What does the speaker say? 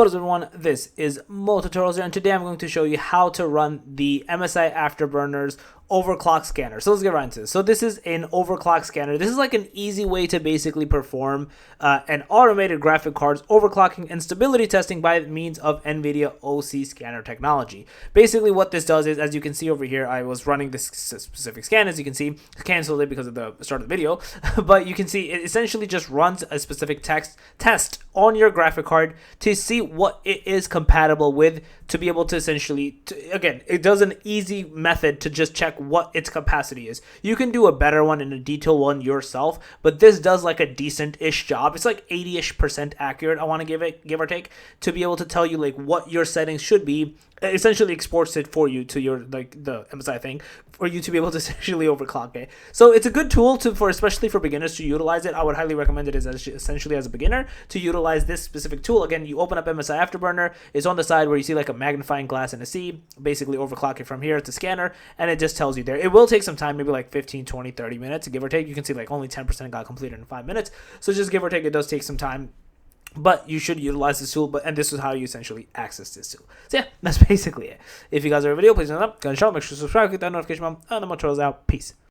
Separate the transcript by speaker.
Speaker 1: What is up, everyone? This is Tutorials here, and today I'm going to show you how to run the MSI Afterburner's overclock scanner. So let's get right into this. So this is an overclock scanner. This is like an easy way to basically perform an automated graphic card's overclocking and stability testing by means of NVIDIA OC scanner technology. Basically what this does is, as you can see over here, I was running this specific scan. As you can see, I canceled it because of the start of the video, but you can see it essentially just runs a specific test on your graphic card to see what it is compatible with, to be able to essentially, again, it does an easy method to just check what its capacity is. You can do a better one and a detailed one yourself, but this does like a decent-ish job. It's like 80-ish% accurate, I want to give it, give or take, to be able to tell you like what your settings should be. It essentially exports it for you to your, like, the MSI thing, for you to be able to essentially overclock it. So it's a good tool for especially for beginners to utilize it. I would highly recommend it essentially as a beginner to utilize this specific tool. Again, you open up MSI Afterburner. It's on the side where you see like a magnifying glass and a C. Basically overclock it from here to scanner, and it just tells you there. It will take some time, maybe like 15, 20, 30 minutes, give or take. You can see like only 10% got completed in 5 minutes. So just give or take, it does take some time. But you should utilize this tool, and this is how you essentially access this tool. So yeah, that's basically it. If you guys are a video, please thumbs up, go and show, make sure to subscribe, click that notification bell, and I'm Tutorials out. Peace.